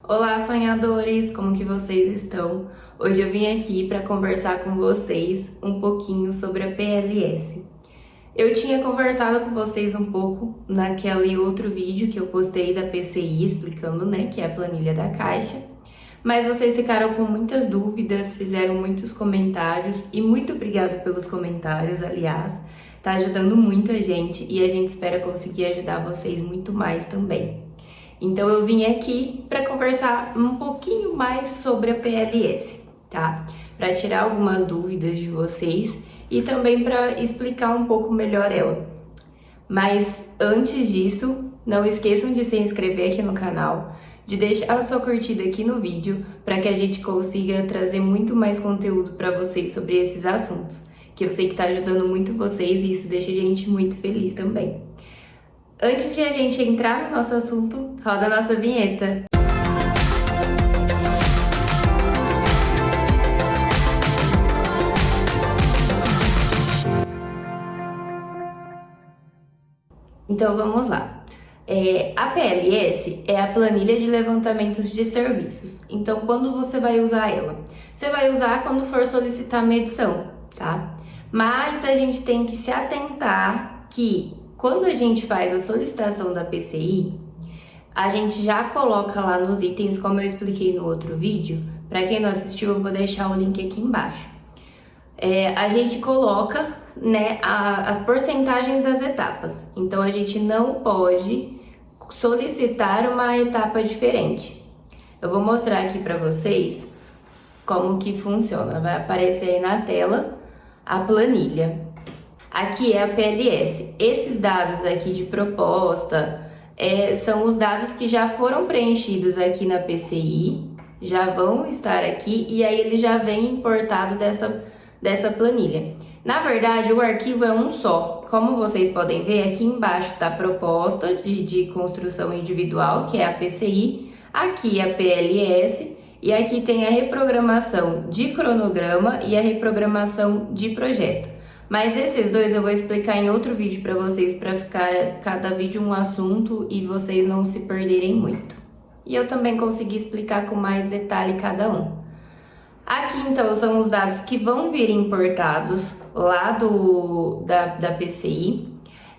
Olá, sonhadores! Como que vocês estão? Hoje eu vim aqui para conversar com vocês um pouquinho sobre a PLS. Eu tinha conversado com vocês um pouco naquele outro vídeo que eu postei da PCI explicando, né, que é a planilha da Caixa, mas vocês ficaram com muitas dúvidas, fizeram muitos comentários e muito obrigado pelos comentários, aliás, tá ajudando muita gente e a gente espera conseguir ajudar vocês muito mais também. Então eu vim aqui para conversar um pouquinho mais sobre a PLS, tá? Para tirar algumas dúvidas de vocês e também para explicar um pouco melhor ela. Mas antes disso, não esqueçam de se inscrever aqui no canal, de deixar a sua curtida aqui no vídeo para que a gente consiga trazer muito mais conteúdo para vocês sobre esses assuntos, que eu sei que está ajudando muito vocês e isso deixa a gente muito feliz também. Antes de a gente entrar no nosso assunto, roda a nossa vinheta. Então vamos lá. A PLS é a planilha de levantamentos de serviços. Então quando você vai usar ela? Você vai usar quando for solicitar medição, tá? Mas a gente tem que se atentar que quando a gente faz a solicitação da PCI, a gente já coloca lá nos itens, como eu expliquei no outro vídeo. Para quem não assistiu, eu vou deixar o link aqui embaixo. A gente coloca, né, as porcentagens das etapas. Então, a gente não pode solicitar uma etapa diferente. Eu vou mostrar aqui para vocês como que funciona. Vai aparecer aí na tela a planilha. Aqui é a PLS. Esses dados aqui de proposta são os dados que já foram preenchidos aqui na PCI, já vão estar aqui e aí ele já vem importado dessa planilha. Na verdade, o arquivo é um só. Como vocês podem ver, aqui embaixo está a proposta de construção individual, que é a PCI, aqui a PLS e aqui tem a reprogramação de cronograma e a reprogramação de projeto. Mas esses dois eu vou explicar em outro vídeo para vocês, para ficar cada vídeo um assunto e vocês não se perderem muito. E eu também consegui explicar com mais detalhe cada um. Aqui então são os dados que vão vir importados lá da PCI.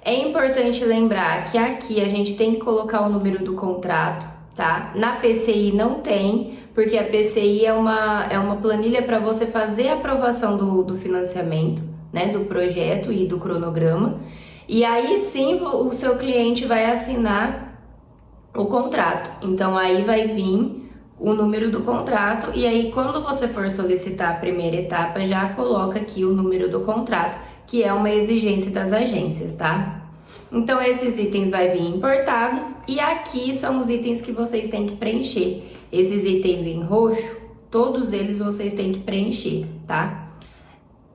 É importante lembrar que aqui a gente tem que colocar o número do contrato, tá? Na PCI não tem, porque a PCI é uma planilha para você fazer a aprovação do financiamento, né, do projeto e do cronograma, e aí sim o seu cliente vai assinar o contrato. Então aí vai vir o número do contrato e aí quando você for solicitar a primeira etapa, já coloca aqui o número do contrato, que é uma exigência das agências, tá? Então esses itens vai vir importados e aqui são os itens que vocês têm que preencher. Esses itens em roxo, todos eles vocês têm que preencher, tá?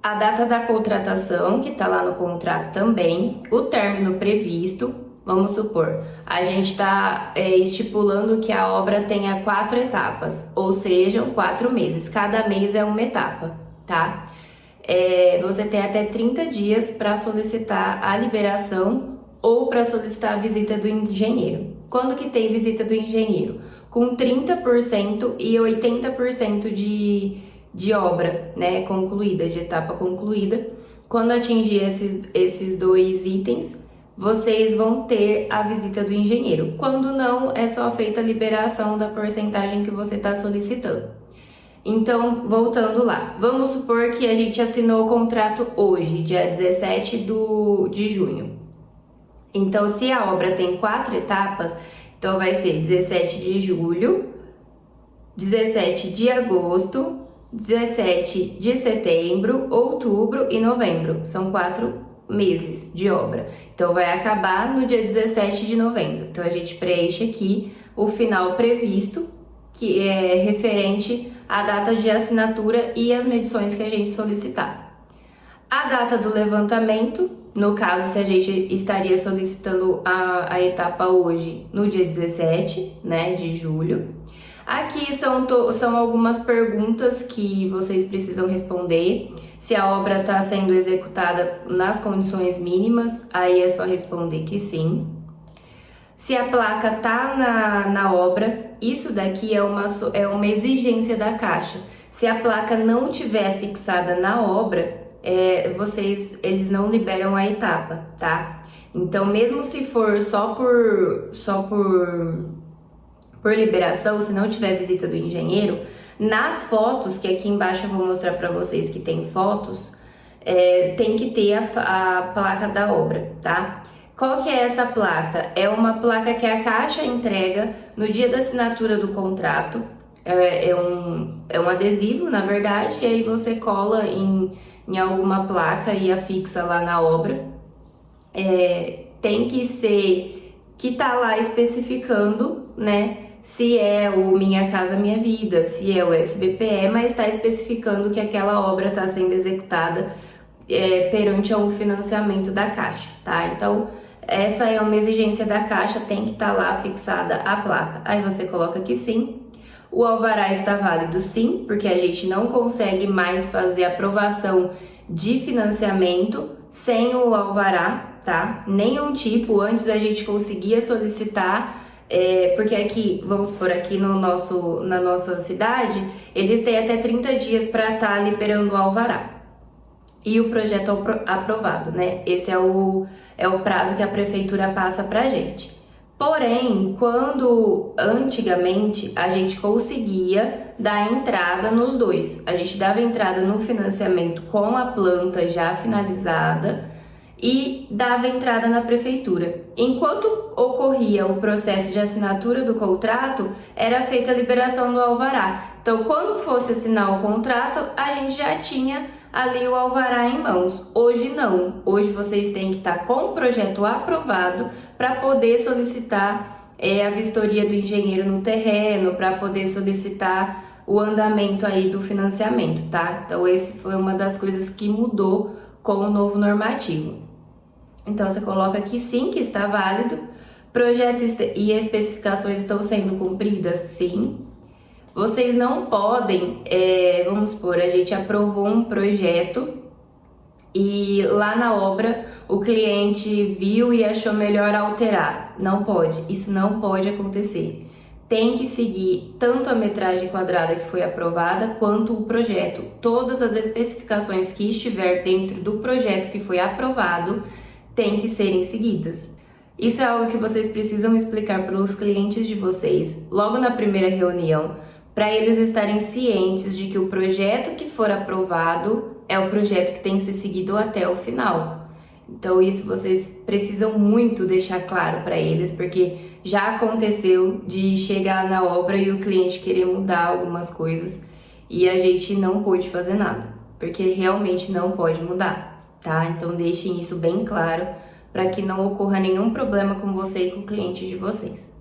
A data da contratação, que está lá no contrato também, o término previsto, vamos supor, a gente está estipulando que a obra tenha 4 etapas, ou sejam, 4 meses, cada mês é uma etapa, tá? Você tem até 30 dias para solicitar a liberação ou para solicitar a visita do engenheiro. Quando que tem visita do engenheiro? Com 30% e 80% de obra, né, concluída, de etapa concluída. Quando atingir esses dois itens, vocês vão ter a visita do engenheiro. Quando não, é só feita a liberação da porcentagem que você está solicitando. Então, voltando lá, vamos supor que a gente assinou o contrato hoje, dia 17 de junho. Então, se a obra tem 4 etapas, então vai ser 17 de julho, 17 de agosto, 17 de setembro, outubro e novembro. São 4 meses de obra. Então vai acabar no dia 17 de novembro. Então a gente preenche aqui o final previsto, que é referente à data de assinatura e as medições que a gente solicitar. A data do levantamento, no caso se a gente estaria solicitando a etapa hoje no dia 17, né, de julho. Aqui são algumas perguntas que vocês precisam responder. Se a obra está sendo executada nas condições mínimas, aí é só responder que sim. Se a placa tá na obra, isso daqui é uma exigência da Caixa. Se a placa não tiver fixada na obra, eles não liberam a etapa, tá? Então, mesmo se for só por liberação, se não tiver visita do engenheiro, nas fotos, que aqui embaixo eu vou mostrar para vocês que tem fotos, tem que ter a placa da obra, tá? Qual que é essa placa? É uma placa que a Caixa entrega no dia da assinatura do contrato. É um adesivo, na verdade, e aí você cola em alguma placa e afixa lá na obra. Tem que ser que tá lá especificando, né? Se é o Minha Casa Minha Vida, se é o SBPE, mas está especificando que aquela obra está sendo executada perante ao financiamento da Caixa, tá? Então, essa é uma exigência da Caixa, tem que estar lá fixada a placa. Aí você coloca que sim. O alvará está válido sim, porque a gente não consegue mais fazer aprovação de financiamento sem o alvará, tá? Nenhum tipo, antes a gente conseguia solicitar, porque aqui, vamos por aqui na nossa cidade, eles têm até 30 dias para estar liberando o alvará. E o projeto aprovado, né? Esse é o prazo que a prefeitura passa pra gente. Porém, quando antigamente a gente conseguia dar entrada nos dois, a gente dava entrada no financiamento com a planta já finalizada e dava entrada na prefeitura. Enquanto ocorria o processo de assinatura do contrato, era feita a liberação do alvará. Então, quando fosse assinar o contrato, a gente já tinha ali o alvará em mãos. Hoje não. Hoje vocês têm que estar com o projeto aprovado para poder solicitar a vistoria do engenheiro no terreno, para poder solicitar o andamento aí do financiamento, tá? Então, esse foi uma das coisas que mudou com o novo normativo. Então, você coloca aqui sim, que está válido. Projeto e especificações estão sendo cumpridas? Sim. Vocês não podem, vamos supor, a gente aprovou um projeto e lá na obra o cliente viu e achou melhor alterar. Não pode, isso não pode acontecer. Tem que seguir tanto a metragem quadrada que foi aprovada, quanto o projeto. Todas as especificações que estiver dentro do projeto que foi aprovado têm que serem seguidas. Isso é algo que vocês precisam explicar para os clientes de vocês logo na primeira reunião, para eles estarem cientes de que o projeto que for aprovado é o projeto que tem que ser seguido até o final. Então isso vocês precisam muito deixar claro para eles, porque já aconteceu de chegar na obra e o cliente querer mudar algumas coisas e a gente não pôde fazer nada, porque realmente não pode mudar, tá? Então deixem isso bem claro para que não ocorra nenhum problema com você e com o cliente de vocês.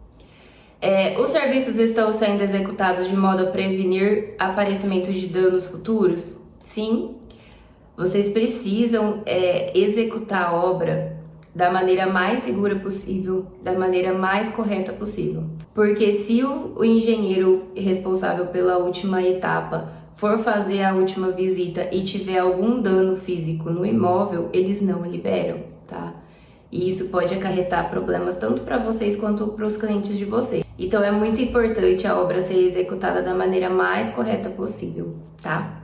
Os serviços estão sendo executados de modo a prevenir aparecimento de danos futuros? Sim. Vocês precisam executar a obra da maneira mais segura possível, da maneira mais correta possível. Porque se o engenheiro responsável pela última etapa for fazer a última visita e tiver algum dano físico no imóvel, eles não liberam, tá? E isso pode acarretar problemas tanto para vocês quanto para os clientes de vocês. Então é muito importante a obra ser executada da maneira mais correta possível, tá?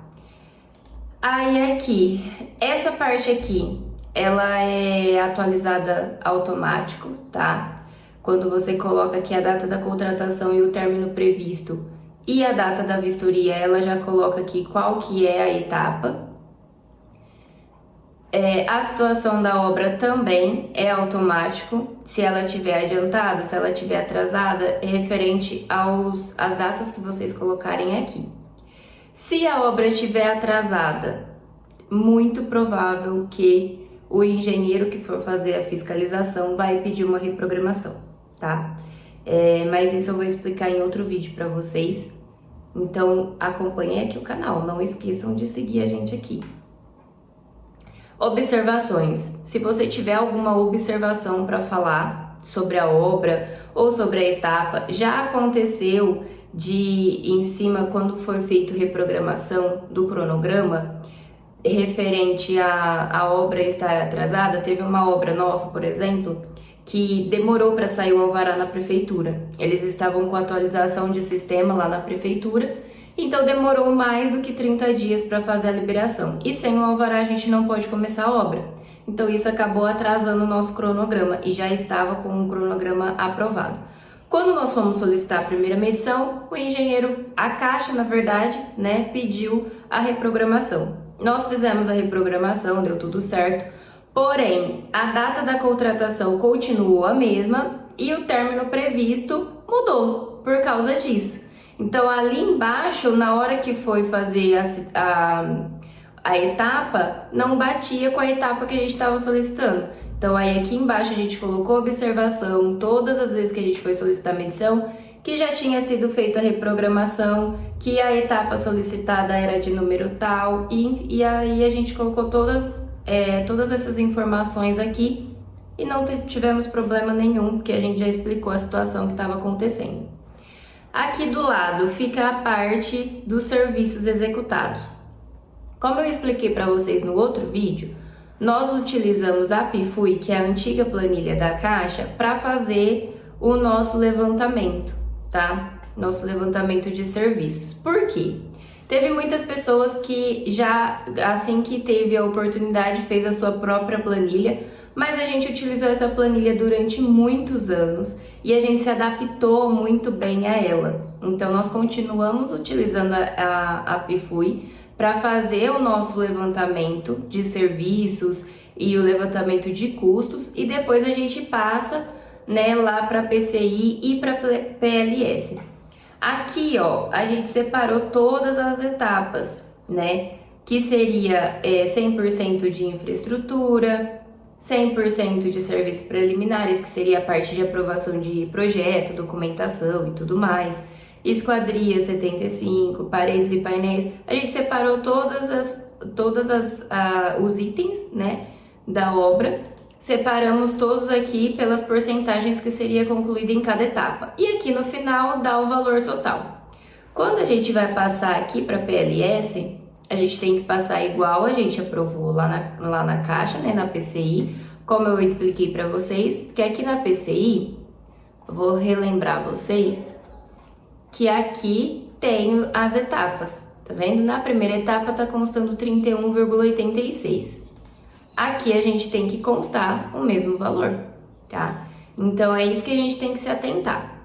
Aí aqui, essa parte aqui, ela é atualizada automático, tá? Quando você coloca aqui a data da contratação e o término previsto e a data da vistoria, ela já coloca aqui qual que é a etapa. A situação da obra também é automático, se ela estiver adiantada, se ela estiver atrasada, é referente às datas que vocês colocarem aqui. Se a obra estiver atrasada, muito provável que o engenheiro que for fazer a fiscalização vai pedir uma reprogramação, tá? Mas isso eu vou explicar em outro vídeo para vocês. Então acompanhem aqui o canal, não esqueçam de seguir a gente aqui. Observações. Se você tiver alguma observação para falar sobre a obra ou sobre a etapa, já aconteceu em cima, quando foi feito reprogramação do cronograma, referente à obra estar atrasada, teve uma obra nossa, por exemplo, que demorou para sair o alvará na prefeitura. Eles estavam com atualização de sistema lá na prefeitura, então demorou mais do que 30 dias para fazer a liberação. E sem o alvará a gente não pode começar a obra. Então isso acabou atrasando o nosso cronograma e já estava com um cronograma aprovado. Quando nós fomos solicitar a primeira medição, o engenheiro, a Caixa, na verdade, né, pediu a reprogramação. Nós fizemos a reprogramação, deu tudo certo, porém, a data da contratação continuou a mesma e o término previsto mudou por causa disso. Então, ali embaixo, na hora que foi fazer a etapa, não batia com a etapa que a gente estava solicitando. Então, aí aqui embaixo a gente colocou observação todas as vezes que a gente foi solicitar a medição, que já tinha sido feita a reprogramação, que a etapa solicitada era de número tal, e aí a gente colocou todas essas informações aqui e não tivemos problema nenhum, porque a gente já explicou a situação que estava acontecendo. Aqui do lado fica a parte dos serviços executados. Como eu expliquei para vocês no outro vídeo, nós utilizamos a PIFUI, que é a antiga planilha da Caixa, para fazer o nosso levantamento, tá? Nosso levantamento de serviços. Por quê? Teve muitas pessoas que já, assim que teve a oportunidade, fez a sua própria planilha, mas a gente utilizou essa planilha durante muitos anos e a gente se adaptou muito bem a ela. Então, nós continuamos utilizando a PIFUI para fazer o nosso levantamento de serviços e o levantamento de custos, e depois a gente passa, né, lá para PCI e para PLS. Aqui, ó, a gente separou todas as etapas, né, que seria 100% de infraestrutura, 100% de serviços preliminares, que seria a parte de aprovação de projeto, documentação e tudo mais, esquadria 75, paredes e painéis. A gente separou os itens, né, da obra, separamos todos aqui pelas porcentagens que seria concluída em cada etapa. E aqui no final dá o valor total. Quando a gente vai passar aqui para PLS, a gente tem que passar igual a gente aprovou lá na Caixa, né, na PCI, como eu expliquei para vocês, porque aqui na PCI, eu vou relembrar vocês, que aqui tem as etapas, tá vendo? Na primeira etapa tá constando 31,86. Aqui a gente tem que constar o mesmo valor, tá? Então é isso que a gente tem que se atentar.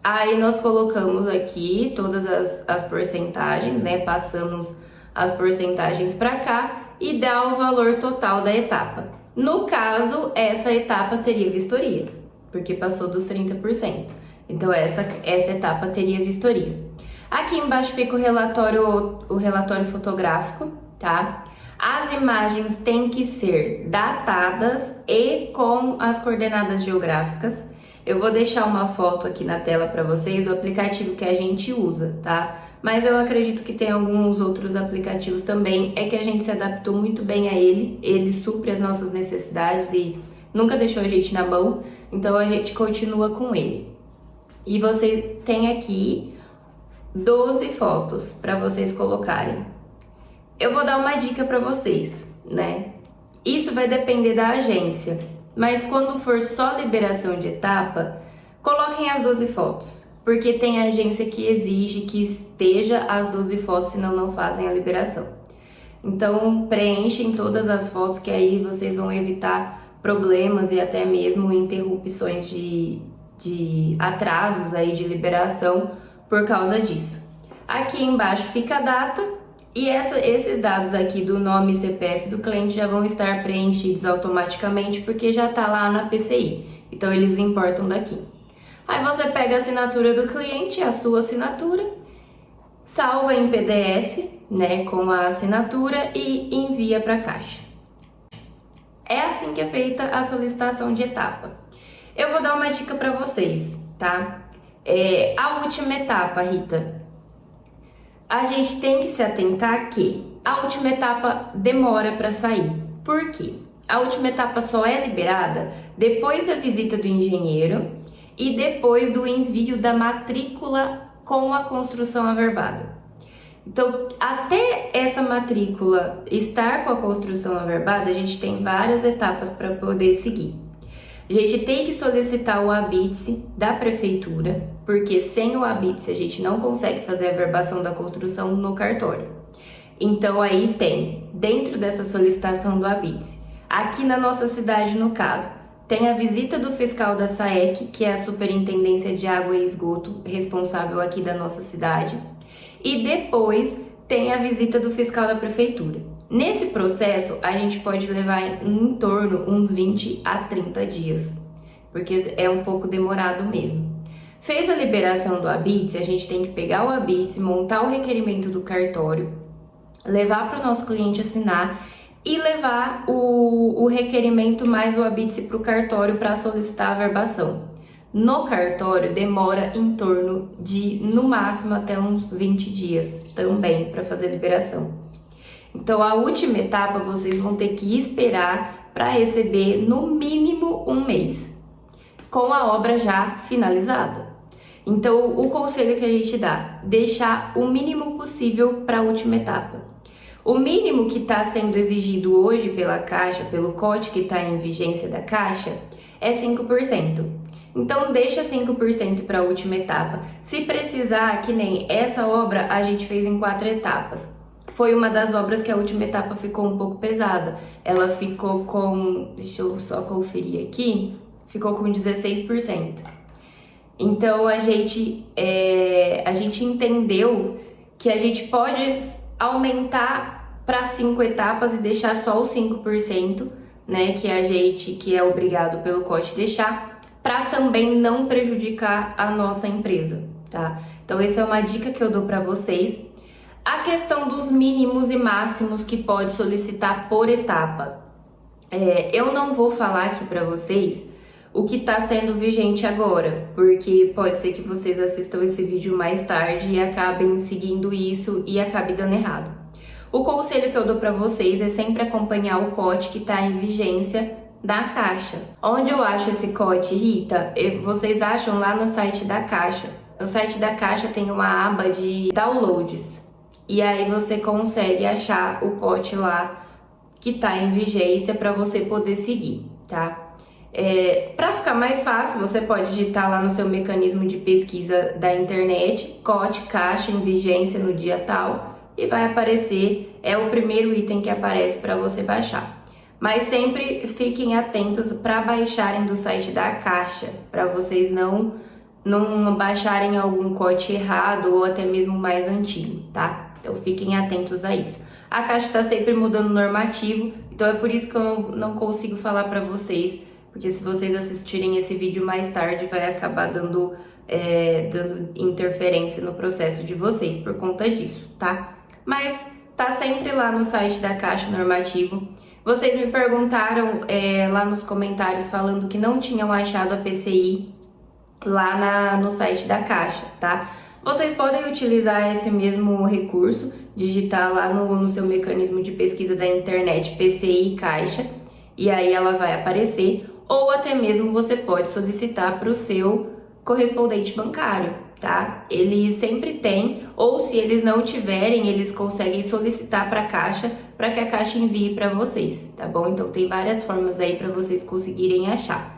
Aí nós colocamos aqui todas as porcentagens, né? Passamos as porcentagens para cá e dá o valor total da etapa. No caso, essa etapa teria vistoria, porque passou dos 30%. Então essa etapa teria vistoria. Aqui embaixo fica o relatório fotográfico, tá? As imagens têm que ser datadas e com as coordenadas geográficas. Eu vou deixar uma foto aqui na tela para vocês do aplicativo que a gente usa, tá? Mas eu acredito que tem alguns outros aplicativos também, é que a gente se adaptou muito bem a ele supre as nossas necessidades e nunca deixou a gente na mão, então a gente continua com ele. E vocês têm aqui 12 fotos para vocês colocarem. Eu vou dar uma dica para vocês, né? Isso vai depender da agência, mas quando for só liberação de etapa, coloquem as 12 fotos, porque tem agência que exige que esteja as 12 fotos, senão não fazem a liberação. Então, preenchem todas as fotos, que aí vocês vão evitar problemas e até mesmo interrupções de atrasos aí de liberação por causa disso. Aqui embaixo fica a data e esses dados aqui do nome e CPF do cliente já vão estar preenchidos automaticamente porque já está lá na PCI, então eles importam daqui. Aí você pega a assinatura do cliente, a sua assinatura, salva em PDF, né, com a assinatura e envia para a Caixa. É assim que é feita a solicitação de etapa. Eu vou dar uma dica para vocês, tá? A última etapa, Rita, a gente tem que se atentar que a última etapa demora para sair. Por quê? A última etapa só é liberada depois da visita do engenheiro e depois do envio da matrícula com a construção averbada. Então, até essa matrícula estar com a construção averbada, a gente tem várias etapas para poder seguir. A gente tem que solicitar o habite da prefeitura, porque sem o habite a gente não consegue fazer a averbação da construção no cartório. Então aí tem, dentro dessa solicitação do habite, aqui na nossa cidade no caso, tem a visita do fiscal da SAEC, que é a Superintendência de Água e Esgoto, responsável aqui da nossa cidade, e depois tem a visita do fiscal da prefeitura. Nesse processo, a gente pode levar em torno uns 20 a 30 dias, porque é um pouco demorado mesmo. Fez a liberação do habite, a gente tem que pegar o habite, montar o requerimento do cartório, levar para o nosso cliente assinar e levar o requerimento mais o habite para o cartório para solicitar a averbação. No cartório demora em torno de, no máximo, até uns 20 dias também para fazer a liberação. Então, a última etapa vocês vão ter que esperar para receber no mínimo um mês, com a obra já finalizada. Então, o conselho que a gente dá, deixar o mínimo possível para a última etapa. O mínimo que está sendo exigido hoje pela Caixa, pelo COT que está em vigência da Caixa, é 5%. Então, deixa 5% para a última etapa. Se precisar, que nem essa obra, a gente fez em 4 etapas. Foi uma das obras que a última etapa ficou um pouco pesada. Ela ficou com, deixa eu só conferir aqui, ficou com 16%. Então a gente entendeu que a gente pode aumentar para 5 etapas e deixar só os 5%, né, que é obrigado pelo COT deixar, para também não prejudicar a nossa empresa, tá? Então essa é uma dica que eu dou para vocês. A questão dos mínimos e máximos que pode solicitar por etapa. Eu não vou falar aqui para vocês o que está sendo vigente agora, porque pode ser que vocês assistam esse vídeo mais tarde e acabem seguindo isso e acabe dando errado. O conselho que eu dou para vocês é sempre acompanhar o COT que está em vigência da Caixa. Onde eu acho esse COT, Rita? Vocês acham lá no site da Caixa. No site da Caixa tem uma aba de downloads. E aí você consegue achar o COT lá que está em vigência para você poder seguir, tá? Para ficar mais fácil, você pode digitar lá no seu mecanismo de pesquisa da internet, COT Caixa em vigência no dia tal, e vai aparecer, é o primeiro item que aparece para você baixar. Mas sempre fiquem atentos para baixarem do site da Caixa, para vocês não baixarem algum COT errado ou até mesmo mais antigo, tá? Então fiquem atentos a isso. A Caixa está sempre mudando o normativo, então é por isso que eu não consigo falar para vocês, porque se vocês assistirem esse vídeo mais tarde vai acabar dando interferência no processo de vocês por conta disso, tá? Mas tá sempre lá no site da Caixa normativo. Vocês me perguntaram lá nos comentários falando que não tinham achado a PCI lá no site da Caixa, tá? Vocês podem utilizar esse mesmo recurso, digitar lá no seu mecanismo de pesquisa da internet PCI Caixa, e aí ela vai aparecer, ou até mesmo você pode solicitar para o seu correspondente bancário, tá? Eles sempre têm, ou se eles não tiverem, eles conseguem solicitar para a Caixa, para que a Caixa envie para vocês, tá bom? Então tem várias formas aí para vocês conseguirem achar.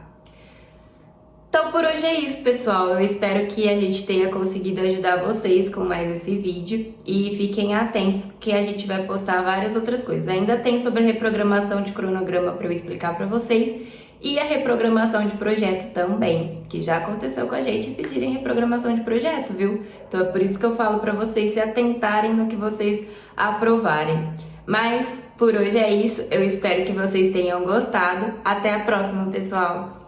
Então por hoje é isso, pessoal. Eu espero que a gente tenha conseguido ajudar vocês com mais esse vídeo e fiquem atentos que a gente vai postar várias outras coisas. Ainda tem sobre a reprogramação de cronograma para eu explicar para vocês e a reprogramação de projeto também, que já aconteceu com a gente pedirem reprogramação de projeto, viu? Então é por isso que eu falo para vocês se atentarem no que vocês aprovarem. Mas por hoje é isso. Eu espero que vocês tenham gostado. Até a próxima, pessoal!